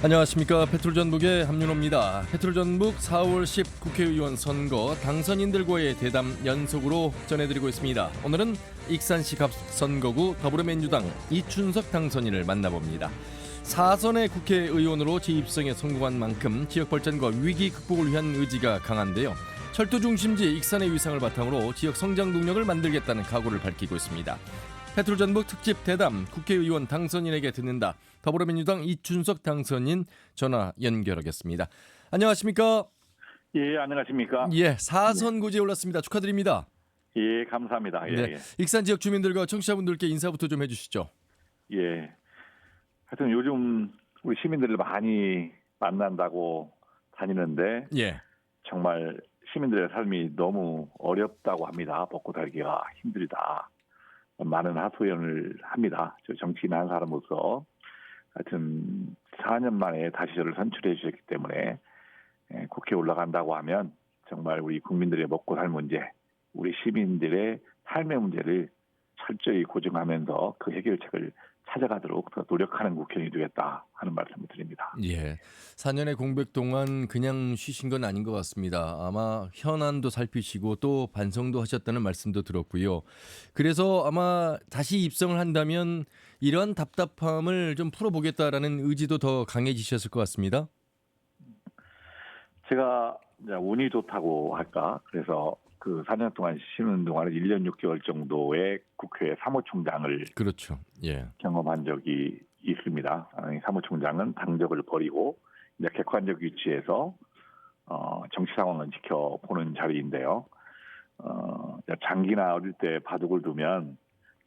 안녕하십니까. 페트롤전북의 함윤호입니다. 페트롤전북 4월 10 국회의원 선거 당선인들과의 대담 연속으로 전해드리고 있습니다. 오늘은 익산시 갑선거구 더불어민주당 이춘석 당선인을 만나봅니다. 4선의 국회의원으로 재입성에 성공한 만큼 지역 발전과 위기 극복을 위한 의지가 강한데요. 철도 중심지 익산의 위상을 바탕으로 지역 성장 동력을 만들겠다는 각오를 밝히고 있습니다. 페트롤전북 특집 대담 국회의원 당선인에게 듣는다. 더불어민주당 이춘석 당선인 전화 연결하겠습니다. 안녕하십니까? 예, 안녕하십니까? 예, 4선 고지에 올랐습니다. 축하드립니다. 예, 감사합니다. 예, 네, 예. 익산 지역 주민들과 청취자분들께 인사부터 좀 해주시죠. 예. 하여튼 요즘 우리 시민들을 많이 만난다고 다니는데 예, 정말 시민들의 삶이 너무 어렵다고 합니다. 먹고 살기가 힘들다. 많은 하소연을 합니다. 저 정치인 한 사람으로서 하여튼 4년 만에 다시 저를 선출해 주셨기 때문에 국회에 올라간다고 하면 정말 우리 국민들의 먹고 살 문제, 우리 시민들의 삶의 문제를 철저히 고증하면서 그 해결책을 찾아가도록 더 노력하는 국회의원이 되겠다 하는 말씀을 드립니다. 예. 4년의 공백 동안 그냥 쉬신 건 아닌 것 같습니다. 아마 현안도 살피시고 또 반성도 하셨다는 말씀도 들었고요. 그래서 아마 다시 입성을 한다면 이러한 답답함을 좀 풀어보겠다라는 의지도 더 강해지셨을 것 같습니다. 제가 이제 운이 좋다고 할까? 그래서 그 4년 동안 쉬는 동안에 1년 6개월 정도의 국회 사무총장을 그렇죠. 예. 경험한 적이 있습니다. 사무총장은 당적을 버리고 이제 객관적 위치에서 정치 상황을 지켜보는 자리인데요. 장기나 어릴 때 바둑을 두면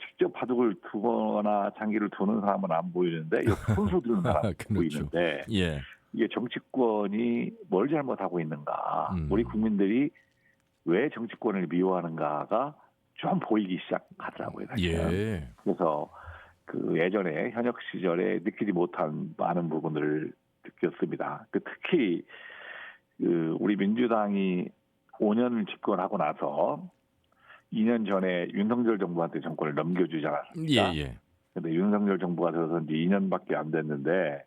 직접 바둑을 두거나 장기를 두는 사람은 안 보이는데 손수 두는 사람은 그렇죠. 보이는데 예. 이게 정치권이 뭘 잘못하고 있는가, 우리 국민들이 왜 정치권을 미워하는가가 좀 보이기 시작하더라고요. 사실은. 예. 그래서 그 예전에 현역 시절에 느끼지 못한 많은 부분들을 느꼈습니다. 특히 우리 민주당이 5년을 집권하고 나서 2년 전에 윤석열 정부한테 정권을 넘겨주지 않았습니까? 예. 그런데 윤석열 정부가 들어서 이제 2년밖에 안 됐는데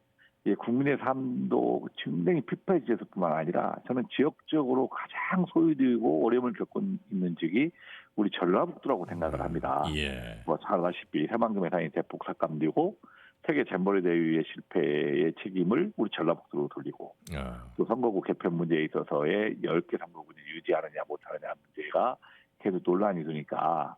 국민의 삶도 굉장히 피폐해졌을 뿐만 아니라 저는 지역적으로 가장 소외되고 어려움을 겪고 있는 지역이 우리 전라북도라고 생각을 합니다. 예. 뭐 잘 아시다시피 새만금 해상이 대폭 삭감되고 세계 잼버리 대회의 실패의 책임을 우리 전라북도로 돌리고 또 선거구 개편 문제에 있어서의 10개 선거구를 유지하느냐 못하느냐 문제가 계속 논란이 되니까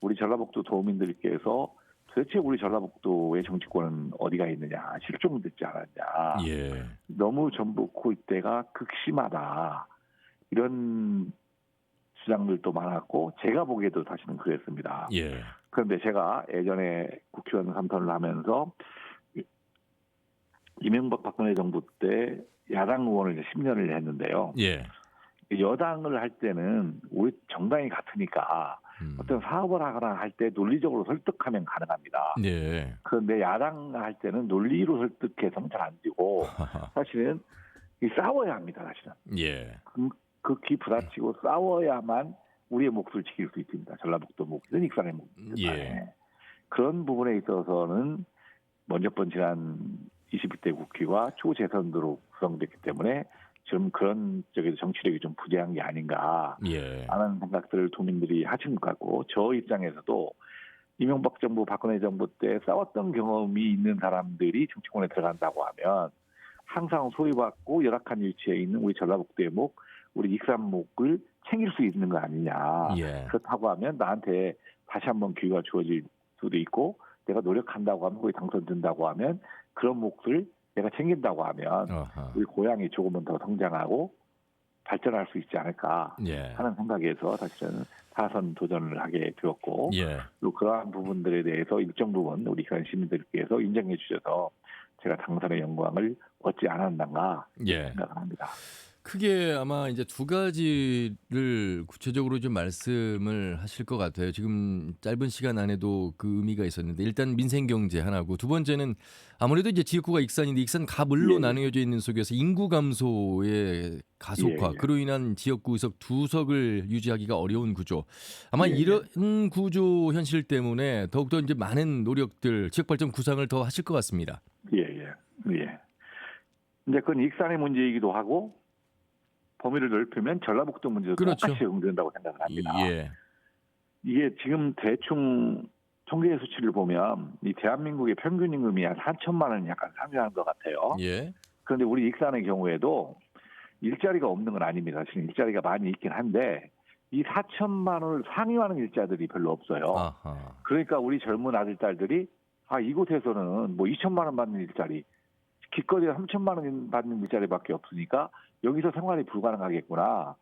우리 전라북도 도민들께서 도대체 우리 전라북도의 정치권은 어디가 있느냐, 실종됐지 않았냐, 예. 너무 전북 고입대가 극심하다, 이런 주장들도 많았고 제가 보기에도 사실은 그랬습니다. 예. 그런데 제가 예전에 국회의원 3선을 하면서 이명박 박근혜 정부 때 야당 의원을 이제 10년을 했는데요. 예. 여당을 할 때는 우리 정당이 같으니까 어떤 사업을 하거나 할 때 논리적으로 설득하면 가능합니다. 네. 그런데 야당 할 때는 논리로 설득해서는 잘 안 되고 사실은 싸워야 합니다. 사실은. 예. 극히 부딪히고 싸워야만 우리의 몫을 지킬 수 있습니다. 전라북도 몫은 익산의 몫입니다. 예. 그런 부분에 있어서는 먼저 번 지난 21대 국회가 초재선으로 구성됐기 때문에 좀 그런 쪽에서 정치력이 좀 부재한 게 아닌가 하는 생각들을 도민들이 하신 것 같고 저 입장에서도 이명박 정부, 박근혜 정부 때 싸웠던 경험이 있는 사람들이 정치권에 들어간다고 하면 항상 소외받고 열악한 위치에 있는 우리 전라북도의 목, 우리 익산 목을 챙길 수 있는 거 아니냐. 그렇다고 하면 나한테 다시 한번 기회가 주어질 수도 있고 내가 노력한다고 하면 거기 당선된다고 하면 그런 몫을 내가 챙긴다고 하면 우리 고향이 조금은 더 성장하고 발전할 수 있지 않을까 하는 생각에서 사실은 4선 도전을 하게 되었고 또 그러한 부분들에 대해서 일정 부분 우리 시민들께서 인정해 주셔서 제가 당선의 영광을 얻지 않았는가 생각합니다. 크게 아마 이제 두 가지를 구체적으로 좀 말씀을 하실 것 같아요. 지금 짧은 시간 안에도 그 의미가 있었는데 일단 민생 경제 하나고 두 번째는 아무래도 이제 지역구가 익산인데 익산 갑을로 나누어져 있는 속에서 인구 감소의 가속화 그로 인한 지역구 의석 두 석을 유지하기가 어려운 구조. 아마 이런 구조 현실 때문에 더욱더 이제 많은 노력들 지역 발전 구상을 더 하실 것 같습니다. 예. 이제 그건 익산의 문제이기도 하고 범위를 넓히면 전라북도 문제도 그렇죠. 똑같이 적용된다고 생각을 합니다. 예. 이게 지금 대충 통계 수치를 보면 이 대한민국의 평균 임금이 한 4천만 원 약간 상회하는 것 같아요. 예. 그런데 우리 익산의 경우에도 일자리가 없는 건 아닙니다. 사실 일자리가 많이 있긴 한데 이 4천만 원을 상회하는 일자들이 별로 없어요. 아하. 그러니까 우리 젊은 아들 딸들이 이곳에서는 뭐 2천만 원 받는 일자리, 기껏해야 3천만 원 받는 일자리밖에 없으니까 여기서 생활이 불가능하겠구나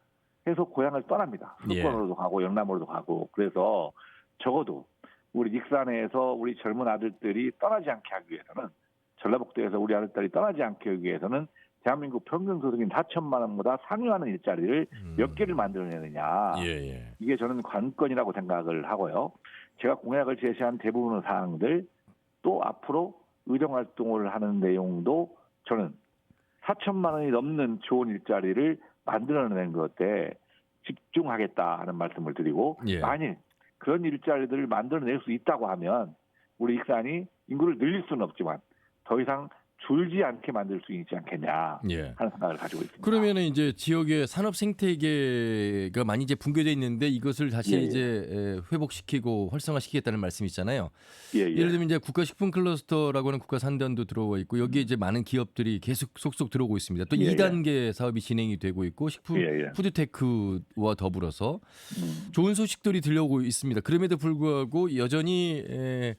해서 고향을 떠납니다. 수도권으로도 가고 영남으로도 가고. 그래서 적어도 우리 익산에서 우리 젊은 아들들이 떠나지 않게 하기 위해서는, 전라북도에서 우리 아들딸이 떠나지 않게 하기 위해서는 대한민국 평균 소득인 4천만 원보다 상회하는 일자리를 몇 개를 만들어내느냐. 예. 이게 저는 관건이라고 생각을 하고요. 제가 공약을 제시한 대부분의 사항들, 또 앞으로 의정활동을 하는 내용도 저는 4천만 원이 넘는 좋은 일자리를 만들어내는 것에 집중하겠다 하는 말씀을 드리고, 만일 그런 일자리들을 만들어낼 수 있다고 하면 우리 익산이 인구를 늘릴 수는 없지만 더 이상 줄지 않게 만들 수 있지 않겠냐 하는 생각을 가지고 있습니다. 그러면 이제 지역의 산업 생태계가 많이 이제 붕괴돼 있는데 이것을 다시 이제 회복시키고 활성화시키겠다는 말씀이잖아요. 예를 들면 이제 국가식품 클러스터라고 하는 국가 산단도 들어와 있고 여기에 이제 많은 기업들이 계속 속속 들어오고 있습니다. 또 2단계 사업이 진행이 되고 있고 식품 푸드테크와 더불어서 좋은 소식들이 들려오고 있습니다. 그럼에도 불구하고 여전히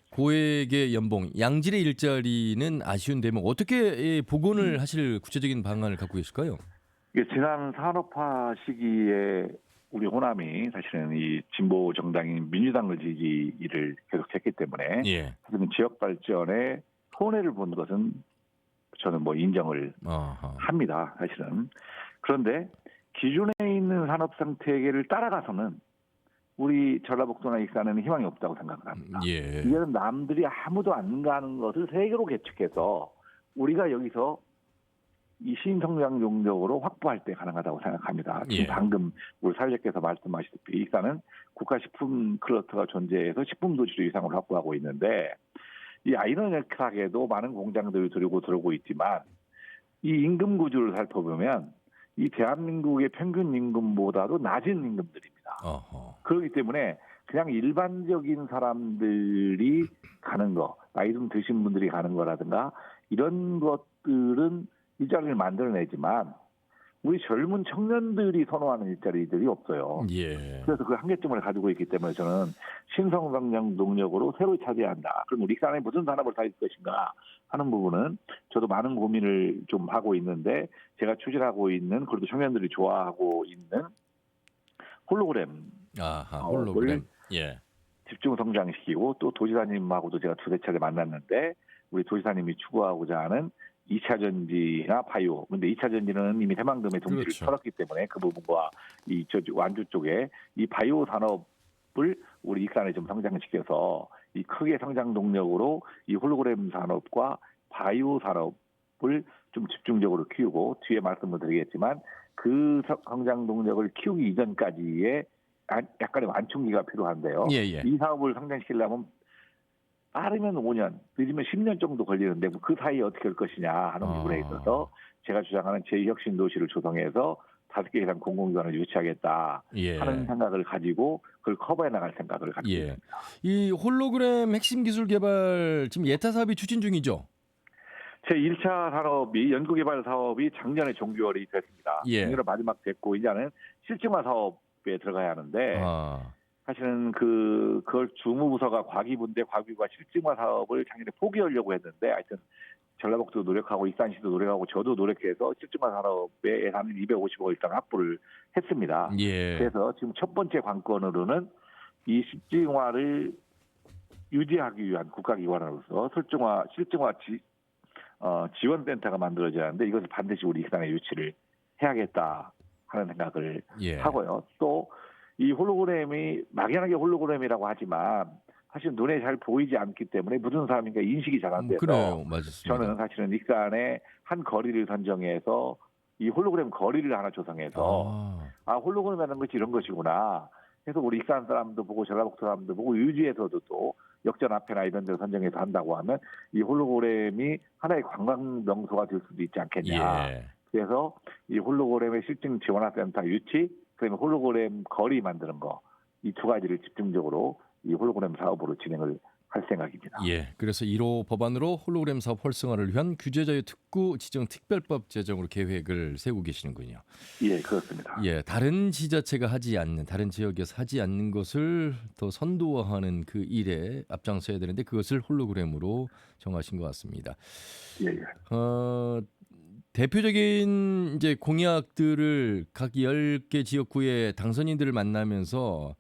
고액의 연봉, 양질의 일자리는 아쉬운 대목. 어떻게 복원을 하실 구체적인 방안을 갖고 계실까요? 지난 산업화 시기에 우리 호남이 사실은 이 진보 정당인 민주당을 지지를 계속했기 때문에 사실은 지역 발전에 손해를 본 것은 저는 뭐 인정을 합니다. 사실은. 그런데 기존에 있는 산업 생태계를 따라가서는 우리 전라북도나 익산에는 희망이 없다고 생각을 합니다. 이제는 남들이 아무도 안 가는 것을 세계로 개척해서 우리가 여기서 이 신성장 용적으로 확보할 때 가능하다고 생각합니다. 지금 방금 우리 사회자께서 말씀하시다시피 익산은 국가식품 클러스터가 존재해서 식품도시로 위상을 확보하고 있는데, 이 아이러니하게도 많은 공장들이 들어오고 있지만 이 임금 구조를 살펴보면 이 대한민국의 평균 임금보다도 낮은 임금들입니다. 그렇기 때문에 그냥 일반적인 사람들이 가는 거, 나이 좀 드신 분들이 가는 거라든가 이런 것들은 일자리를 만들어내지만 우리 젊은 청년들이 선호하는 일자리들이 없어요. 그래서 그 한계점을 가지고 있기 때문에 저는 신성장장 동력으로 새로 차지해야 한다. 그럼 우리 익산에 무슨 산업을 살릴 것인가 하는 부분은 저도 많은 고민을 좀 하고 있는데, 제가 추진하고 있는, 그래도 청년들이 좋아하고 있는 홀로그램. 홀로그램. 집중 성장시키고, 또 도지사님하고도 제가 두세 차례 만났는데 우리 도지사님이 추구하고자 하는 2차 전지나 바이오. 근데 2차 전지는 이미 새만금의 동지를 털었기 때문에 그 부분과 이 완주 쪽에 이 바이오 산업을 우리 익산에 좀 성장시켜서 이 크게 성장 동력으로 이 홀로그램 산업과 바이오 산업을 좀 집중적으로 키우고, 뒤에 말씀을 드리겠지만 그 성장 동력을 키우기 이전까지의 약간의 완충기가 필요한데요. 이 사업을 성장시키려면 빠르면 5년, 늦으면 10년 정도 걸리는데 그 사이에 어떻게 할 것이냐 하는 부분에 있어서 제가 주장하는 제2혁신도시를 조성해서 5개 이상 공공기관을 유치하겠다 하는 생각을 가지고 그걸 커버해 나갈 생각을 가지고 있습니다. 이 홀로그램 핵심 기술 개발 지금 예타 사업이 추진 중이죠? 제1차 산업이 연구개발 사업이 작년에 종결이 됐습니다. 작년에 마지막 됐고 이제는 실증화 사업에 들어가야 하는데 사실은 그걸 주무부서가 과기부인데 과기부가 실증화 사업을 작년에 포기하려고 했는데, 하여튼 전라북도 노력하고 익산시도 노력하고 저도 노력해서 실증화 산업에 예산을 250억 이상 확보를 했습니다. 그래서 지금 첫 번째 관건으로는 이 실증화를 유지하기 위한 국가기관으로서 실증화 지원센터가 만들어져야 하는데, 이것을 반드시 우리 익산에 유치를 해야겠다 하는 생각을 하고요. 또 이 홀로그램이 막연하게 홀로그램이라고 하지만 사실 눈에 잘 보이지 않기 때문에 무슨 사람인가 인식이 잘 안 돼서 저는 사실은 익산의 한 거리를 선정해서 이 홀로그램 거리를 하나 조성해서 홀로그램이라는 것이 이런 것이구나 계속 우리 익산 사람도 보고 전라북도 사람도 보고 유지에서도 또 역전 앞에나 이런 데를 선정해서 한다고 하면 이 홀로그램이 하나의 관광 명소가 될 수도 있지 않겠냐. 예. 그래서 이 홀로그램의 실증 지원화센터 유치, 그다음에 홀로그램 거리 만드는 거, 이 두 가지를 집중적으로 이 홀로그램 사업으로 진행을 할 생각입니다. 예. 그래서 1호 법안으로 홀로그램 사업 활성화를 위한 규제자유 특구 지정 특별법 제정으로 계획을 세우고 계시는군요. 예, 그렇습니다. 예, 다른 지자체가 하지 않는, 다른 지역에서 하지 않는 것을 더 선도화하는 그 일에 앞장서야 되는데 그것을 홀로그램으로 정하신 것 같습니다. 예, 예. 대표적인 이제 공약들을 각 10개 지역구의 당선인들을 만나면서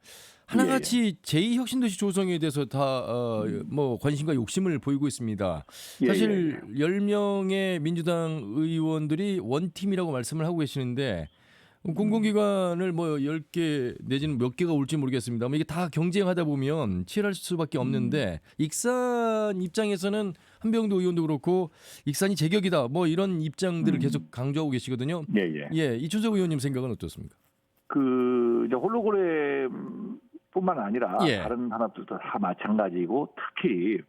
하나같이 제2혁신도시 조성에 대해서 다 뭐 관심과 욕심을 보이고 있습니다. 사실 10명의 민주당 의원들이 원팀이라고 말씀을 하고 계시는데 공공기관을 뭐 10개 내지는 몇 개가 올지 모르겠습니다만 이게 다 경쟁하다 보면 치열할 수밖에 없는데 익산 입장에서는 한병도 의원도 그렇고 익산이 제격이다 뭐 이런 입장들을 계속 강조하고 계시거든요. 예, 예. 예, 이춘석 의원님 생각은 어떻습니까? 이제 홀로그램뿐만 아니라 예. 다른 산업들도 다 마찬가지고 특히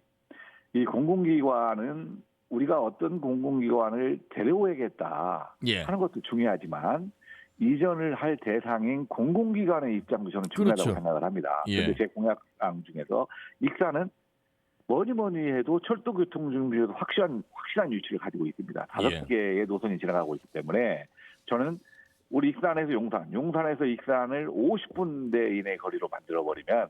이 공공기관은 우리가 어떤 공공기관을 데려오야겠다 예. 하는 것도 중요하지만 이전을 할 대상인 공공기관의 입장도 저는 중요하다고 그렇죠. 생각을 합니다. 예. 그런데 제 공약상 중에서 익산은 뭐니 해도 철도교통 중에도 확실한 위치를 가지고 있습니다. 5개의 노선이 지나가고 있기 때문에 저는 우리 익산에서 용산에서 익산을 50분대 이내 거리로 만들어버리면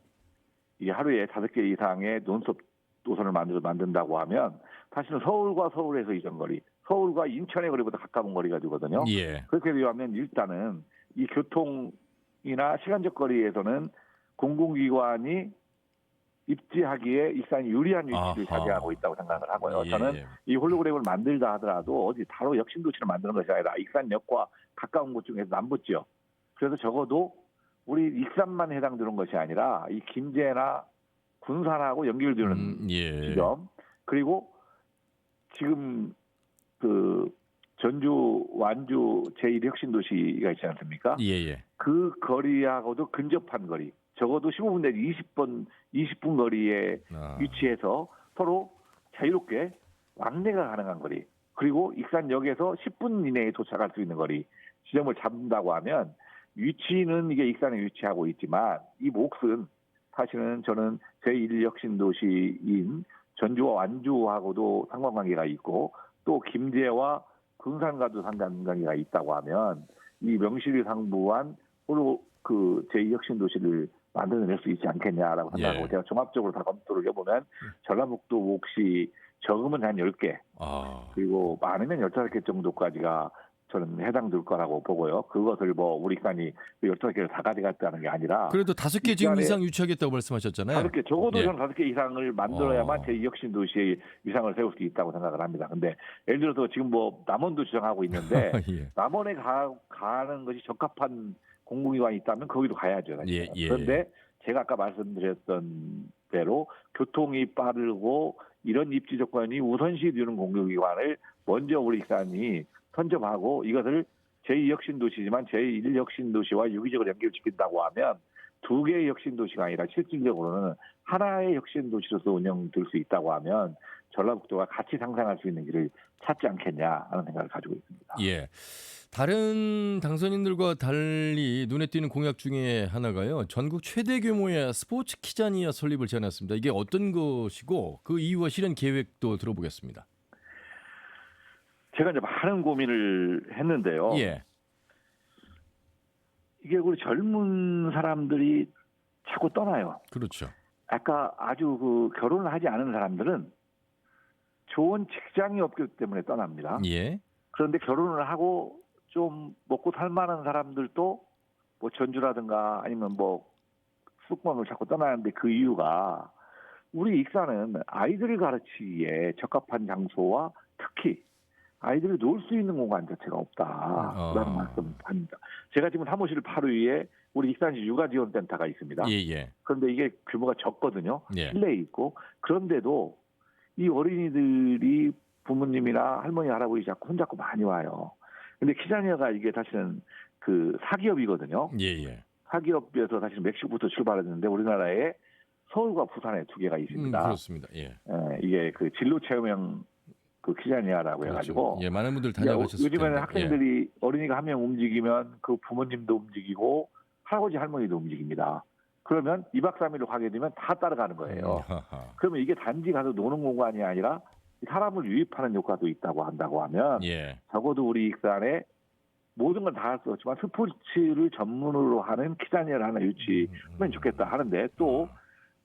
이 하루에 5개 이상의 논스톱 노선을 만든다고 하면 사실은 서울에서 이전 거리, 서울과 인천의 거리보다 가까운 거리가 되거든요. 예. 그렇게 되면 일단은 이 교통이나 시간적 거리에서는 공공기관이 입지하기에 익산이 유리한 위치를 차지하고 있다고 생각을 하고요. 저는 이 홀로그램을 만들다 하더라도 어디 바로 혁신도시를 만드는 것이 아니라 익산역과 가까운 곳 중에서 남부지역. 그래서 적어도 우리 익산만 해당되는 것이 아니라 이 김제나 군산하고 연결되는 지점, 그리고 지금 그 전주, 완주 제1혁신도시가 있지 않습니까? 예. 그 거리하고도 근접한 거리. 적어도 15분 내지 20분 거리에 위치해서 서로 자유롭게 왕래가 가능한 거리. 그리고 익산역에서 10분 이내에 도착할 수 있는 거리. 지점을 잡는다고 하면 위치는 이게 익산에 위치하고 있지만 이 몫은 사실은 저는 제1혁신도시인 전주와 완주하고도 상관관계가 있고 또 김제와 군산과도 상관관계가 있다고 하면 이 명실상부한 그 제2혁신도시를 만들어낼 수 있지 않겠냐라고 생각하고 제가 종합적으로 다 검토를 해보면 전라북도 몫이 적으면 한 10개 그리고 많으면 15개 정도까지가 저는 해당될 거라고 보고요. 그것을 뭐 우리 익산이 15개를 다 가져갔다는 게 아니라 그래도 5개 지금 이상 유치하겠다고 말씀하셨잖아요. 5개 적어도 저는 5개 이상을 만들어야만 제2혁신도시의 위상을 세울 수 있다고 생각을 합니다. 근데 예를 들어서 지금 뭐 남원도 주장하고 있는데 남원에 가는 것이 적합한 공공기관이 있다면 거기도 가야죠. 그런데 제가 아까 말씀드렸던 대로 교통이 빠르고 이런 입지 조건이 우선시 되는 공공기관을 먼저 우리 익산이 선점하고 이것을 제2혁신도시지만 제1혁신도시와 유기적으로 연결시킨다고 하면 2개의 혁신도시가 아니라 실질적으로는 하나의 혁신도시로서 운영될 수 있다고 하면 전라북도가 같이 상생할 수 있는 길을 찾지 않겠냐 하는 생각을 가지고 있습니다. 예. 다른 당선인들과 달리 눈에 띄는 공약 중에 하나가요. 전국 최대 규모의 스포츠 키자니아 설립을 제안했습니다. 이게 어떤 것이고 그 이유와 실현 계획도 들어보겠습니다. 제가 이제 많은 고민을 했는데요. 이게 우리 젊은 사람들이 자꾸 떠나요. 그렇죠. 아까 아주 그 결혼을 하지 않은 사람들은 좋은 직장이 없기 때문에 떠납니다. 그런데 결혼을 하고 좀 먹고 살만한 사람들도 뭐 전주라든가 아니면 뭐 수도권을 자꾸 떠나는데 그 이유가 우리 익산은 아이들을 가르치기에 적합한 장소와 특히 아이들이 놀 수 있는 공간 자체가 없다라는 말씀합니다. 제가 지금 사무실 바로 위에 우리 익산시 육아지원센터가 있습니다. 그런데 이게 규모가 적거든요. 실내에 있고 그런데도 이 어린이들이 부모님이나 할머니 할아버지 자꾸 손잡고 많이 와요. 근데 키자니아가 이게 사실은 그 사기업이거든요. 사기업에서 사실 멕시코부터 출발했는데 우리나라에 서울과 부산에 2개가 있습니다. 그렇습니다. 예. 이게 그 진로 체험형 그 키자니아라고 그렇죠. 해가지고 예, 많은 분들 다녀가셨을 요즘에는 텐데. 학생들이 어린이가 한 명 움직이면 그 부모님도 움직이고 할아버지 할머니도 움직입니다. 그러면 2박 3일로 가게 되면 다 따라가는 거예요. 그러면 이게 단지 가서 노는 공간이 아니라 사람을 유입하는 효과도 있다고 한다고 하면 예. 적어도 우리 익산에 모든 건 다 할 수 없지만 스포츠를 전문으로 하는 키자니아를 하나 유치하면 좋겠다 하는데 또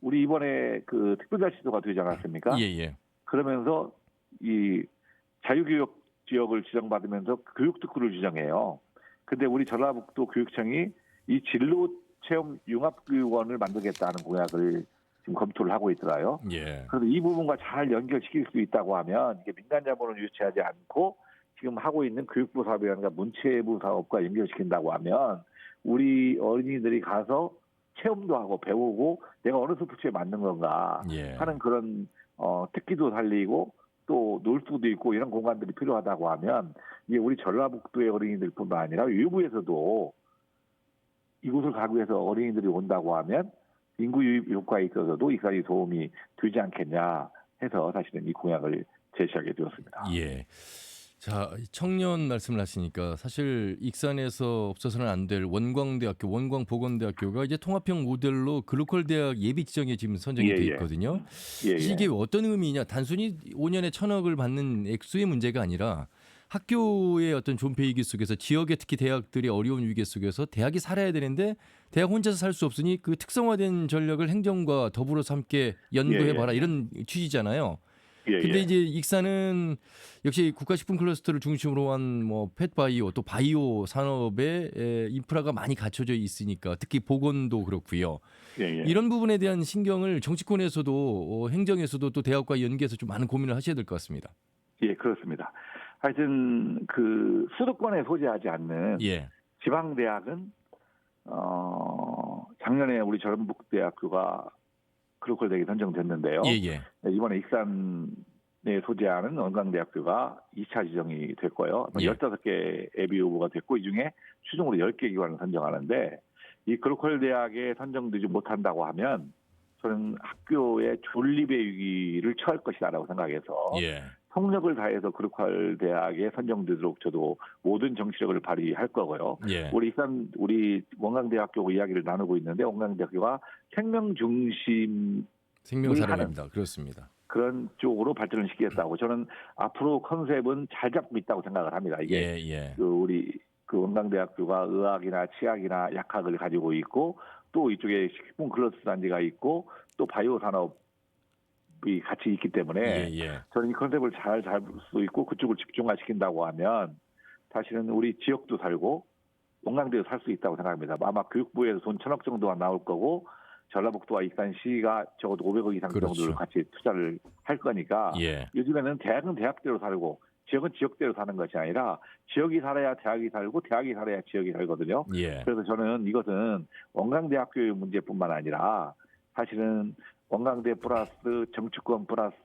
우리 이번에 그 특별자치도가 되지 않았습니까? 예. 그러면서 이 자유교육 지역을 지정받으면서 교육특구를 지정해요. 근데 우리 전라북도 교육청이 이 진로 체험 융합교육원을 만들겠다는 공약을 지금 검토를 하고 있더라요. 예. 그래서 이 부분과 잘 연결시킬 수 있다고 하면 이게 민간 자본을 유치하지 않고 지금 하고 있는 교육부 사업이라든가 문체부 사업과 연결시킨다고 하면 우리 어린이들이 가서 체험도 하고 배우고 내가 어느 스포츠에 맞는 건가 하는 그런 특기도 살리고 또 놀 수도 있고 이런 공간들이 필요하다고 하면 이게 우리 전라북도의 어린이들뿐만 아니라 외부에서도 이곳을 가기 위해서 어린이들이 온다고 하면 인구 유입 효과에 있어서도 익산이 도움이 되지 않겠냐 해서 사실은 이 공약을 제시하게 되었습니다. 예. 자, 청년 말씀을 하시니까 사실 익산에서 없어서는 안 될 원광대학교, 원광보건대학교가 이제 통합형 모델로 글로컬 대학 예비 지정에 지금 선정이 돼 있거든요. 이게 어떤 의미냐? 단순히 5년에 1,000억을 받는 액수의 문제가 아니라 학교의 어떤 존폐 위기 속에서 지역의 특히 대학들이 어려운 위기 속에서 대학이 살아야 되는데 대학 혼자서 살 수 없으니 그 특성화된 전력을 행정과 더불어서 함께 연구해봐라 이런 취지잖아요. 근데 이제 익산은 역시 국가식품 클러스터를 중심으로 한 뭐 펫바이오 또 바이오 산업의 인프라가 많이 갖춰져 있으니까 특히 보건도 그렇고요. 이런 부분에 대한 신경을 정치권에서도 행정에서도 또 대학과 연계해서 좀 많은 고민을 하셔야 될 것 같습니다. 예, 그렇습니다. 하여튼 그 수도권에 소재하지 않는 지방 대학은 작년에 우리 전북대학교가 글로컬 대학이 선정됐는데요. 이번에 익산에 소재하는 원광대학교가 2차 지정이 됐고요. 15개 예비 후보가 됐고 이 중에 최종으로 10개 기관을 선정하는데 이 글로컬 대학에 선정되지 못한다고 하면 저는 학교의 존립의 위기를 처할 것이다라고 생각해서 속력을 다해서 글로컬 대학에 선정되도록 저도 모든 정치력을 발휘할 거고요. 우리 원광대학교 이야기를 나누고 있는데 원광대학교가 생명 중심 생명사령입니다. 그렇습니다. 그런 쪽으로 발전을 시키겠다고 저는 앞으로 컨셉은 잘 잡고 있다고 생각을 합니다. 이게 우리 그 원광대학교가 의학이나 치약이나 약학을 가지고 있고 또 이쪽에 식품 클러스터 단지가 있고 또 바이오 산업이 같이 있기 때문에 저는 이 컨셉을 잘 잡을 수 있고 그쪽을 집중화시킨다고 하면 사실은 우리 지역도 살고 원광대도 살 수 있다고 생각합니다. 아마 교육부에서 돈 1,000억 정도가 나올 거고 전라북도와 익산시가 적어도 500억 이상 정도를 같이 투자를 할 거니까 요즘에는 대학은 대학대로 살고 지역은 지역대로 사는 것이 아니라 지역이 살아야 대학이 살고 대학이 살아야 지역이 살거든요. 그래서 저는 이것은 원광대학교의 문제뿐만 아니라 사실은 원광대 플러스 정치권 플러스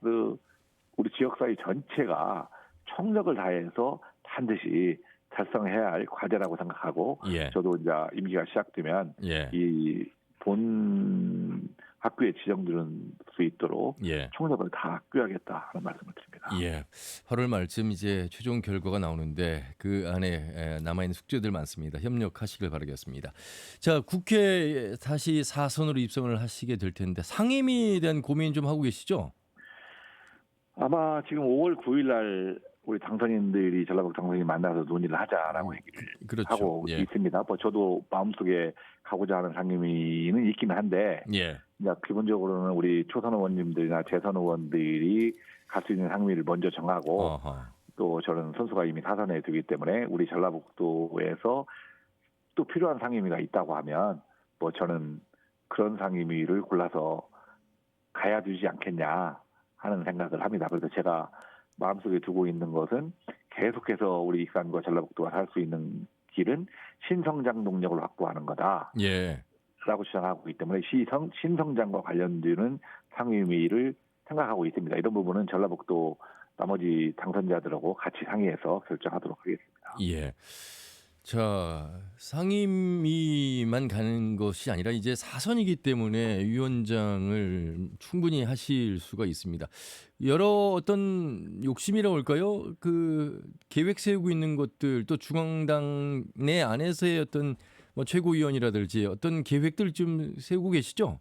우리 지역사회 전체가 총력을 다해서 반드시 달성해야 할 과제라고 생각하고 저도 이제 임기가 시작되면 이 본 학교에 지정되는 수 있도록 총력을 다 학교하겠다 하는 말씀을 드립니다. 8월 말쯤 이제 최종 결과가 나오는데 그 안에 남아있는 숙제들 많습니다. 협력하시길 바라겠습니다. 자, 국회 다시 4선으로 입성을 하시게 될 텐데 상임위에 대한 고민 좀 하고 계시죠? 아마 지금 5월 9일 날 우리 당선인들이 전라북도 당선인 만나서 논의를 하자라고 얘기를 하고 있습니다. 뭐 저도 마음속에 가고자 하는 상임위는 있긴 한데 기본적으로는 우리 초선 의원님들이나 재선 의원들이 갈 수 있는 상임위를 먼저 정하고 또 저는 선수가 이미 사선에 두기 때문에 우리 전라북도에서 또 필요한 상임위가 있다고 하면 뭐 저는 그런 상임위를 골라서 가야 되지 않겠냐 하는 생각을 합니다. 그래서 제가 마음속에 두고 있는 것은 계속해서 우리 익산과 전라북도가 살 수 있는 길은 신성장 동력을 확보하는 거다. 라고 주장하고 있기 때문에 신성장과 관련되는 상임위를 생각하고 있습니다. 이런 부분은 전라북도 나머지 당선자들하고 같이 상의해서 결정하도록 하겠습니다. 자, 상임위만 가는 것이 아니라 이제 사선이기 때문에 위원장을 충분히 하실 수가 있습니다. 여러 어떤 욕심이라고 할까요? 그 계획 세우고 있는 것들 또 중앙당 내 안에서의 어떤 뭐 최고위원이라든지 어떤 계획들 좀 세우고 계시죠?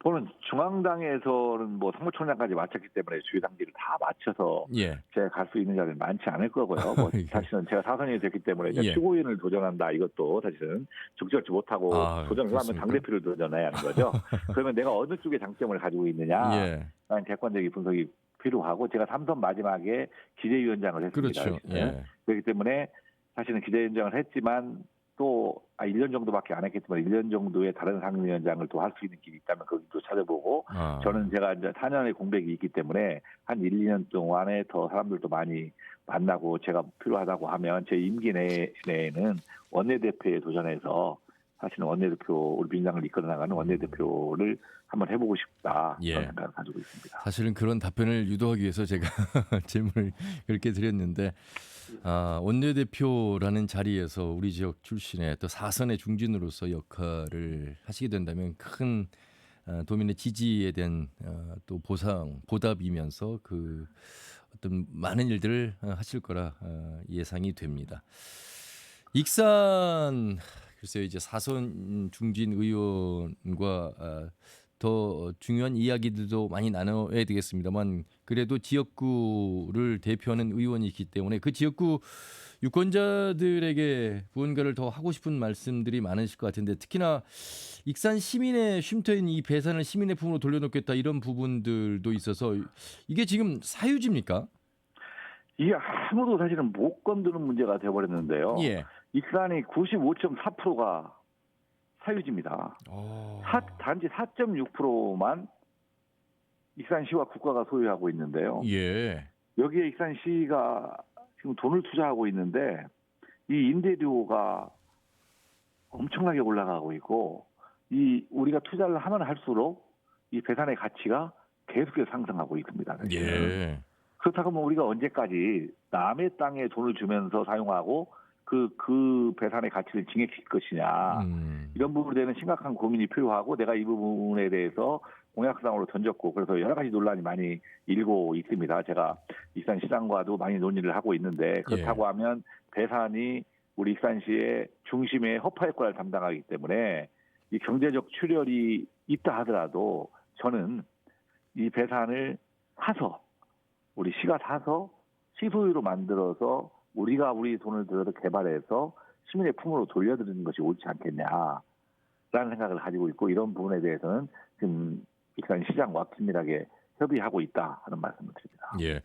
저는 중앙당에서는 뭐 상무총장까지 마쳤기 때문에 주의당직을 다 마쳐서 예. 제가 갈 수 있는 자리는 많지 않을 거고요. 뭐 예. 사실은 제가 사선이 됐기 때문에 이제 예. 최고위원을 도전한다 이것도 사실은 적절치 못하고 도전을 하면 그렇습니까? 당대표를 도전해야 하는 거죠. 그러면 내가 어느 쪽에 장점을 가지고 있느냐 예. 라는 객관적인 분석이 필요하고 제가 3선 마지막에 기재위원장을 했습니다. 그렇죠. 예. 그렇기 때문에 사실은 기재위원장을 했지만 또 1년 정도밖에 안 했기 때문에 1년 정도의 다른 상임위원장을 또 할 수 있는 길이 있다면 거기도 찾아보고 저는 제가 이제 4년의 공백이 있기 때문에 한 1, 2년 동안에 더 사람들도 많이 만나고 제가 필요하다고 하면 제 임기 내에는 원내대표에 도전해서 사실은 원내대표 우리 민주당을 이끌어 나가는 원내대표를 한번 해보고 싶다 그런 생각을 가지고 있습니다. 사실은 그런 답변을 유도하기 위해서 제가 질문을 그렇게 드렸는데 원내대표라는 자리에서 우리 지역 출신의 또 사선의 중진으로서 역할을 하시게 된다면 큰 도민의 지지에 대한 또 보답이면서 그 어떤 많은 일들을 하실 거라 예상이 됩니다. 익산 글쎄요 이제 사선 중진 의원과 더 중요한 이야기들도 많이 나눠야 되겠습니다만 그래도 지역구를 대표하는 의원이기 때문에 그 지역구 유권자들에게 무언가를 더 하고 싶은 말씀들이 많으실 것 같은데 특히나 익산 시민의 쉼터인 이 배산을 시민의 품으로 돌려놓겠다 이런 부분들도 있어서 이게 지금 사유지입니까? 이게 아무도 사실은 못 건드는 문제가 되어버렸는데요. 예. 익산이 95.4%가 사유지입니다. 단지 4.6%만 익산시와 국가가 소유하고 있는데요. 예. 여기에 익산시가 지금 돈을 투자하고 있는데 이 임대료가 엄청나게 올라가고 있고 우리가 투자를 하면 할수록 이 배산의 가치가 계속해서 상승하고 있습니다. 예. 그렇다고 하면 우리가 언제까지 남의 땅에 돈을 주면서 사용하고 그 배산의 가치를 증액시킬 것이냐 이런 부분에 대한 심각한 고민이 필요하고 내가 이 부분에 대해서 공약상으로 던졌고 그래서 여러 가지 논란이 많이 일고 있습니다. 제가 익산시장과도 많이 논의를 하고 있는데 그렇다고 하면 배산이 우리 익산시의 중심의 허파액권을 담당하기 때문에 이 경제적 출혈이 있다 하더라도 저는 이 배산을 사서 우리 시가 사서 시소유로 만들어서 우리가 우리 돈을 들여서 개발해서 시민의 품으로 돌려드리는 것이 옳지 않겠냐라는 생각을 가지고 있고 이런 부분에 대해서는 지금 익산시장과 긴밀하게 협의하고 있다 하는 말씀을 드립니다. 예.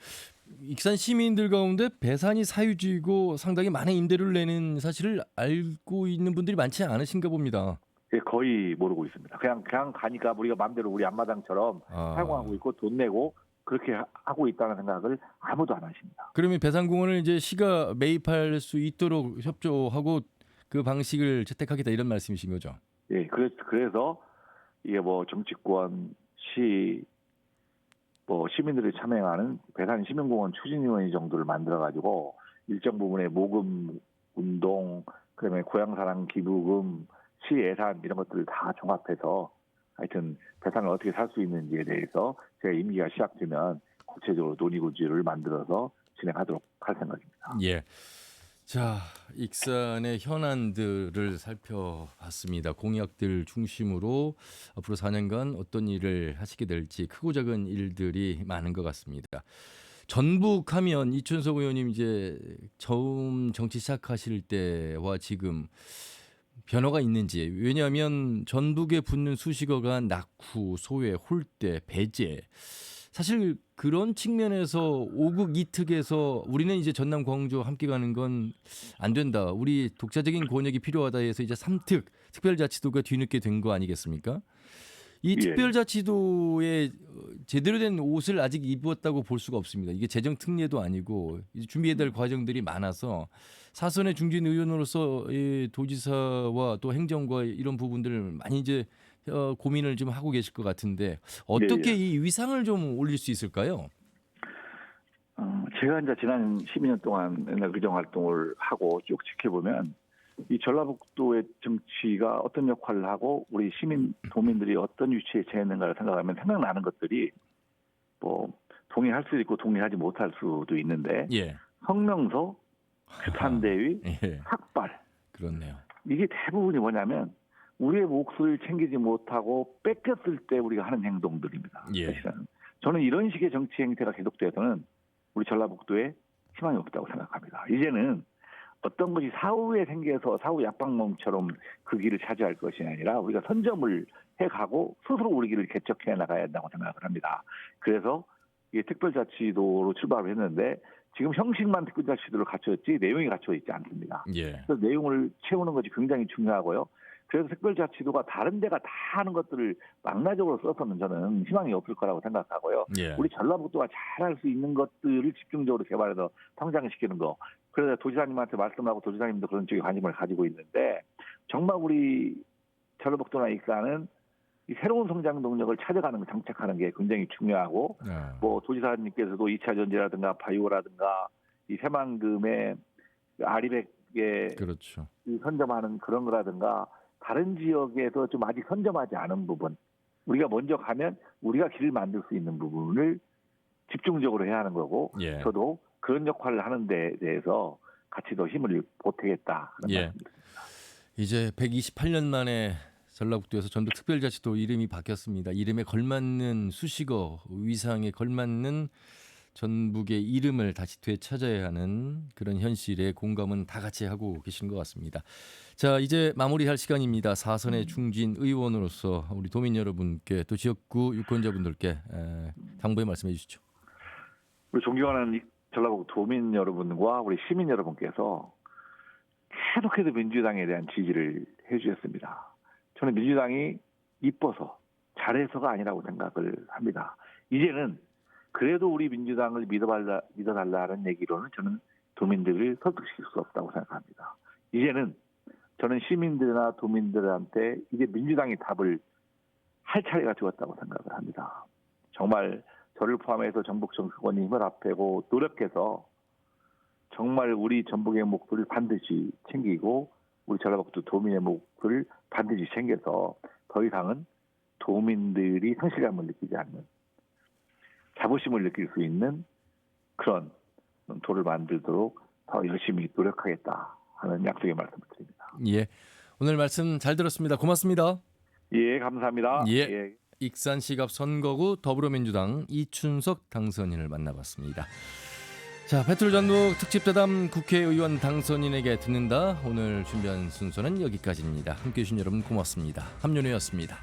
익산 시민들 가운데 배산이 사유지고 상당히 많은 임대료를 내는 사실을 알고 있는 분들이 많지 않으신가 봅니다. 예, 거의 모르고 있습니다. 그냥 가니까 우리가 마음대로 우리 앞마당처럼 사용하고 있고 돈 내고 그렇게 하고 있다는 생각을 아무도 안 하십니다. 그러면 배산공원을 이제 시가 매입할 수 있도록 협조하고 그 방식을 채택하겠다 이런 말씀이신 거죠? 예, 그래서 이게 뭐 정치권, 시, 뭐 시민들이 참여하는 배산 시민공원 추진위원회 정도를 만들어 가지고 일정 부분의 모금 운동, 그다음에 고향사랑 기부금, 시 예산 이런 것들을 다 종합해서 하여튼 배산을 어떻게 살 수 있는지에 대해서 제가 임기가 시작되면 구체적으로 논의구지를 만들어서 진행하도록 할 생각입니다. 예. 자, 익산의 현안들을 살펴봤습니다. 공약들 중심으로 앞으로 4년간 어떤 일을 하시게 될지 크고 작은 일들이 많은 것 같습니다. 전북하면 이춘석 의원님 이제 처음 정치 시작하실 때와 지금 변화가 있는지 왜냐하면 전북에 붙는 수식어가 낙후, 소외, 홀대, 배제 사실 그런 측면에서 5극 2특에서 우리는 이제 전남 광주 함께 가는 건 안 된다. 우리 독자적인 권역이 필요하다 해서 이제 3특 특별자치도가 뒤늦게 된 거 아니겠습니까? 이 특별자치도에 제대로 된 옷을 아직 입었다고 볼 수가 없습니다. 이게 재정 특례도 아니고 준비해야 될 과정들이 많아서 사선의 중진 의원으로서 도지사와 또 행정과 이런 부분들을 많이 이제 고민을 좀 하고 계실 것 같은데 어떻게 이 위상을 좀 올릴 수 있을까요? 제가 이제 지난 12년 동안 옛날 의정 활동을 하고 쭉 지켜보면 이 전라북도의 정치가 어떤 역할을 하고 우리 시민 도민들이 어떤 위치에 처했는가를 생각하면 생각나는 것들이 뭐 동의할 수도 있고 동의하지 못할 수도 있는데 예. 성명서, 규탄대위, 예. 학발 그렇네요. 이게 대부분이 뭐냐면 우리의 몫을 챙기지 못하고 뺏겼을 때 우리가 하는 행동들입니다. 예. 사실은 저는 이런 식의 정치 행태가 계속돼서는 우리 전라북도에 희망이 없다고 생각합니다. 이제는 어떤 것이 사후에 생겨서 사후 약방몽처럼 그 길을 차지할 것이 아니라 우리가 선점을 해가고 스스로 우리 길을 개척해 나가야 한다고 생각을 합니다. 그래서 이게 특별자치도로 출발을 했는데 지금 형식만 특별자치도를 갖췄지 내용이 갖춰 있지 않습니다. 예. 그래서 내용을 채우는 것이 굉장히 중요하고요. 그래서 특별자치도가 다른 데가 다 하는 것들을 망라적으로 써서는 저는 희망이 없을 거라고 생각하고요. 예. 우리 전라북도가 잘할 수 있는 것들을 집중적으로 개발해서 성장시키는 거. 그래서 도지사님한테 말씀하고 도지사님도 그런 쪽에 관심을 가지고 있는데 정말 우리 전라북도나 익산은 이 새로운 성장 동력을 찾아가는 정착하는 게 굉장히 중요하고 뭐 도지사님께서도 2차 전지라든가 바이오라든가 이 새만금의 아리백에 그렇죠. 선점하는 그런 거라든가 다른 지역에서 좀 아직 선점하지 않은 부분 우리가 먼저 가면 우리가 길을 만들 수 있는 부분을 집중적으로 해야 하는 거고 예. 저도 그런 역할을 하는 데 대해서 같이 더 힘을 보태겠다 하는 예. 말씀입니다. 이제 128년 만에 전라북도에서 전북 특별자치도 이름이 바뀌었습니다. 이름에 걸맞는 수식어, 위상에 걸맞는 전북의 이름을 다시 되찾아야 하는 그런 현실에 공감은 다 같이 하고 계신 것 같습니다. 자, 이제 마무리할 시간입니다. 4선의 중진 의원으로서 우리 도민 여러분께 또 지역구 유권자분들께 당부의 말씀해 주시죠. 우리 존경하는 전라북도 도민 여러분과 우리 시민 여러분께서 계속해서 민주당에 대한 지지를 해주셨습니다. 저는 민주당이 이뻐서 잘해서가 아니라고 생각을 합니다. 이제는 그래도 우리 민주당을 믿어달라는 얘기로는 저는 도민들을 설득시킬 수 없다고 생각합니다. 이제는 저는 시민들이나 도민들한테 이제 민주당이 답을 할 차례가 되었다고 생각을 합니다. 정말 저를 포함해서 전북 정치권이 힘을 합하고 노력해서 정말 우리 전북의 몫을 반드시 챙기고 우리 전라북도 도민의 몫을 반드시 챙겨서 더 이상은 도민들이 상실감을 느끼지 않는 자부심을 느낄 수 있는 그런 도를 만들도록 더 열심히 노력하겠다 하는 약속의 말씀을 드립니다. 예, 오늘 말씀 잘 들었습니다. 고맙습니다. 예, 감사합니다. 예. 예. 익산시갑 선거구 더불어민주당 이춘석 당선인을 만나봤습니다. 자, 페트롤 전북 특집대담 국회의원 당선인에게 듣는다. 오늘 준비한 순서는 여기까지입니다. 함께해 주신 여러분 고맙습니다. 함윤호였습니다.